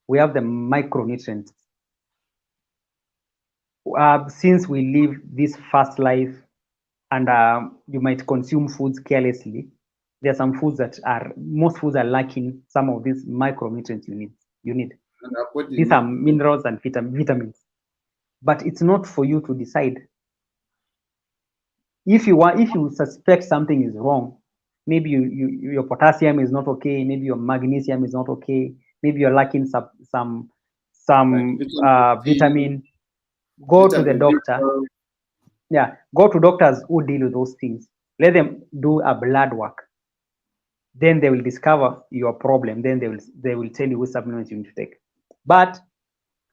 we have the micronutrients. Since we live this fast life and you might consume foods carelessly, there are some foods that most foods are lacking some of these micronutrients you need. These are minerals and vitamins. But it's not for you to decide. If you suspect something is wrong, maybe your potassium is not okay, maybe your magnesium is not okay, maybe you're lacking some vitamin, go to the doctor. Yeah, go to doctors who deal with those things. Let them do a blood work. Then they will discover your problem. Then they will tell you which supplements you need to take. But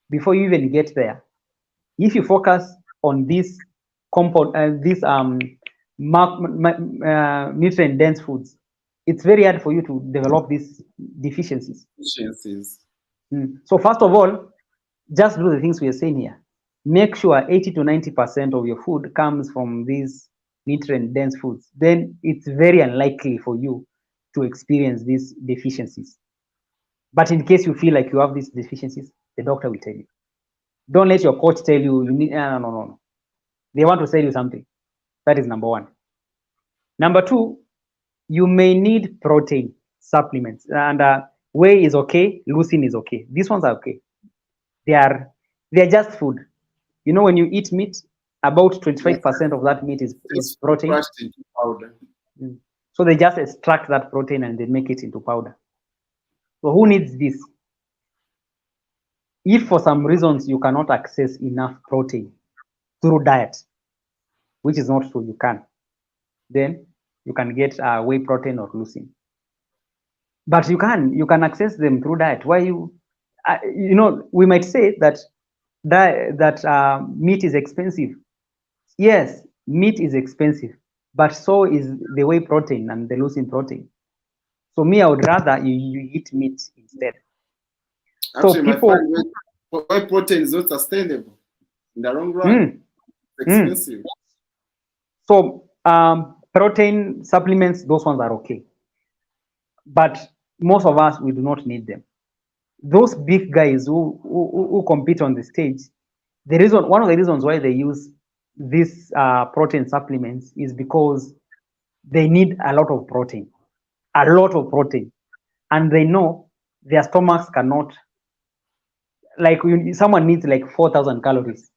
before you even get there, if you focus on this compound, nutrient dense foods, it's very hard for you to develop these deficiencies. So first of all, just do the things we are saying here. Make sure 80 to 90% of your food comes from these nutrient dense foods. Then it's very unlikely for you to experience these deficiencies. But in case you feel like you have these deficiencies, the doctor will tell you. Don't let your coach tell you you need. No. They want to sell you something. That is number one. Number two, you may need protein supplements, and whey is okay, leucine is okay. These ones are okay. They're just food. You know, when you eat meat, about 25% of that meat is protein. Into powder. So they just extract that protein and they make it into powder. So who needs this? If for some reasons you cannot access enough protein through diet, which is not true, you can, then you can get whey protein or leucine. But you can access them through diet. Why we might say that meat is expensive. Yes, meat is expensive, but so is the whey protein and the leucine protein. So I would rather you eat meat instead. Actually, whey protein is not sustainable in the long run. It's expensive. So protein supplements, those ones are okay. But most of us, we do not need them. Those big guys who compete on the stage, one of the reasons why they use these protein supplements is because they need a lot of protein, and they know their stomachs cannot. Like someone needs like 4,000 calories.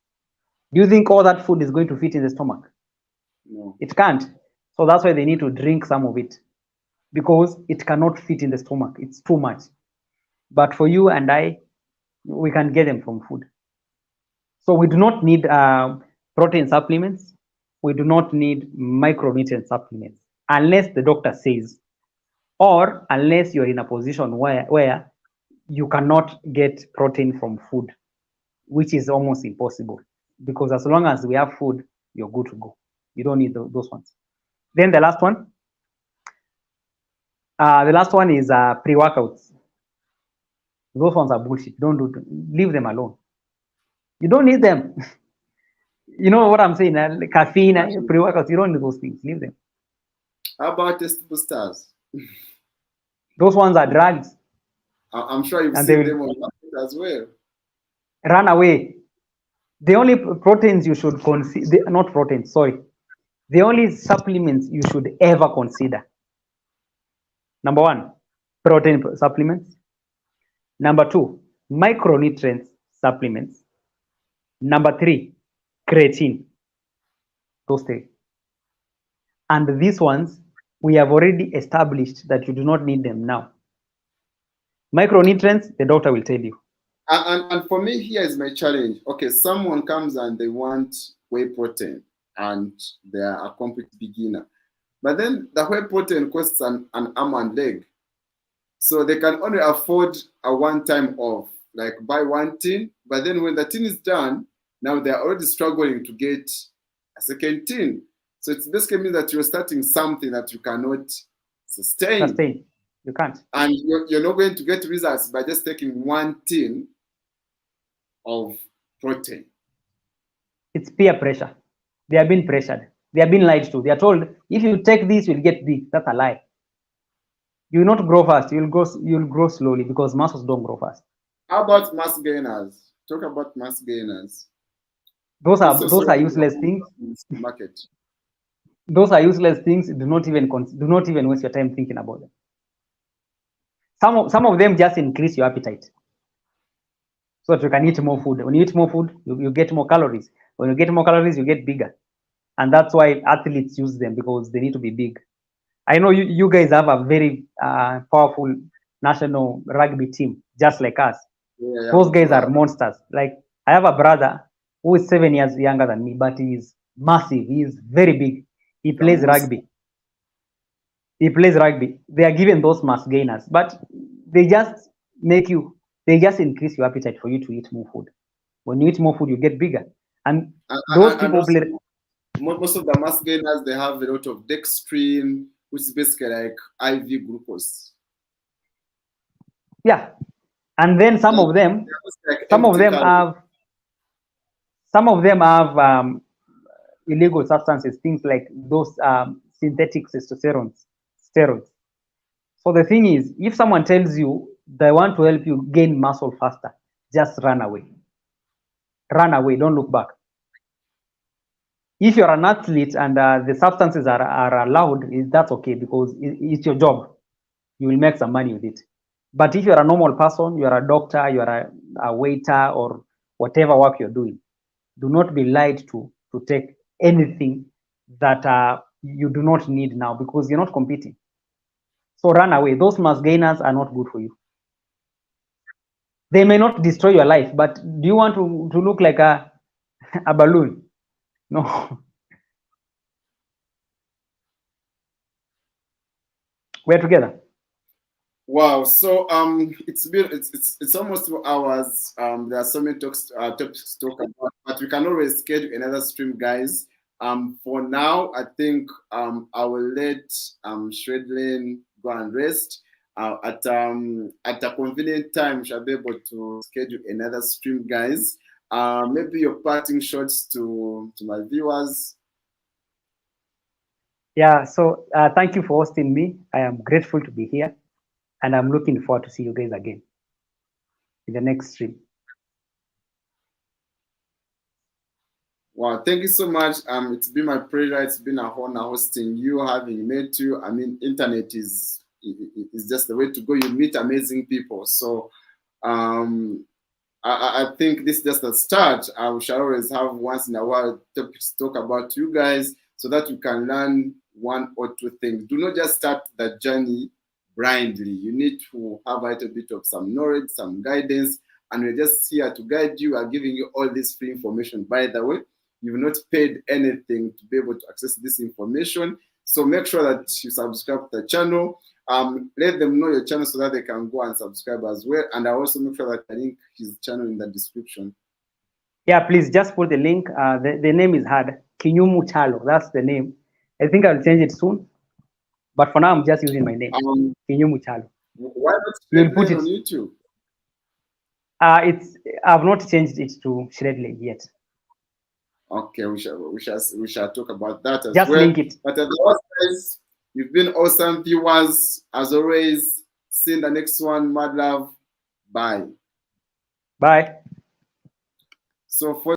Do you think all that food is going to fit in the stomach? No. It can't. So that's why they need to drink some of it, because it cannot fit in the stomach. It's too much. But for you and I, we can get them from food. So we do not need protein supplements. We do not need micronutrient supplements unless the doctor says, or unless you're in a position where you cannot get protein from food, which is almost impossible, because as long as we have food, you're good to go. You don't need those ones. Then the last one is pre-workouts. Those ones are bullshit. Leave them alone. You don't need them. You know what I'm saying? Caffeine, pre-workouts, you don't need those things. Leave them. How about test boosters? Those ones are drugs. I'm sure you've seen them on market as well. Run away. The only proteins you should consider, not proteins, sorry. The only supplements you should ever consider. Number one, protein supplements. Number two, micronutrient supplements. Number three, creatine. Those three. And these ones, we have already established that you do not need them now. Micronutrients, the doctor will tell you. And for me, here is my challenge. Okay, someone comes and they want whey protein and they are a complete beginner. But then the whey protein costs an arm and leg. So they can only afford a one-time off, like buy one tin. But then when the tin is done, now they're already struggling to get a second tin. So it's basically means that you're starting something that you cannot sustain. You can't. And you're not going to get results by just taking one tin of protein. It's peer pressure. They are being pressured. They are being lied to. They are told, if you take this, you'll get big. That's a lie. You will not grow fast. You'll grow slowly, because muscles don't grow fast. How about mass gainers? Talk about mass gainers. Those are useless things. Market. Those are useless things. Do not even waste your time thinking about them. Some of them just increase your appetite, so that you can eat more food. When you eat more food, you get more calories. When you get more calories, you get bigger, and that's why athletes use them, because they need to be big. I know you guys have a very powerful national rugby team, just like us. Yeah, those guys are monsters. Like, I have a brother who is 7 years younger than me, but he is massive. He is very big. He plays rugby. They are given those mass gainers, but they just increase your appetite for you to eat more food. When you eat more food, you get bigger. And those people play. Most of the mass gainers, they have a lot of dextrine, which is basically like IV glucose. Yeah, and then some of them have illegal substances, things like those synthetic steroids. So the thing is, if someone tells you they want to help you gain muscle faster, just run away. Run away, don't look back. If you're an athlete and the substances are allowed, that's okay, because it's your job. You will make some money with it. But if you're a normal person, you're a doctor, you're a waiter, or whatever work you're doing, do not be lied to take anything that you do not need now, because you're not competing. So run away. Those mass gainers are not good for you. They may not destroy your life, but do you want to look like a balloon? No. We're together. Wow. So it's almost 2 hours. There are so many topics to talk about, but we can always schedule another stream, guys. For now, I think I will let Shredlane go and rest. At a convenient time, we shall be able to schedule another stream, guys. Maybe your parting shots to my viewers. Yeah, so thank you for hosting me. I am grateful to be here, and I'm looking forward to see you guys again in the next stream. Wow, thank you so much. It's been my pleasure. It's been an honor hosting you, having met you. I mean, internet is just the way to go. You meet amazing people. So I think this is just a start. We shall always have once in a while topics to talk about you guys, so that you can learn 1 or 2 things. Do not just start the journey blindly. You need to have a little bit of some knowledge, some guidance, and we're just here to guide you. I'm giving you all this free information. By the way, you've not paid anything to be able to access this information. So make sure that you subscribe to the channel. Let them know your channel so that they can go and subscribe as well. And I also make sure that I link his channel in the description. Yeah, please just put the link. The name is hard. Kinyumu Chalo. That's the name. I think I'll change it soon. But for now, I'm just using my name. Kinyumu Chalo. Why not put it on YouTube? I've not changed it to Shredlane yet. Okay, we shall talk about that as just well. Link it. But otherwise, you've been awesome viewers. As always, see you in the next one. Mad love. Bye. Bye. So for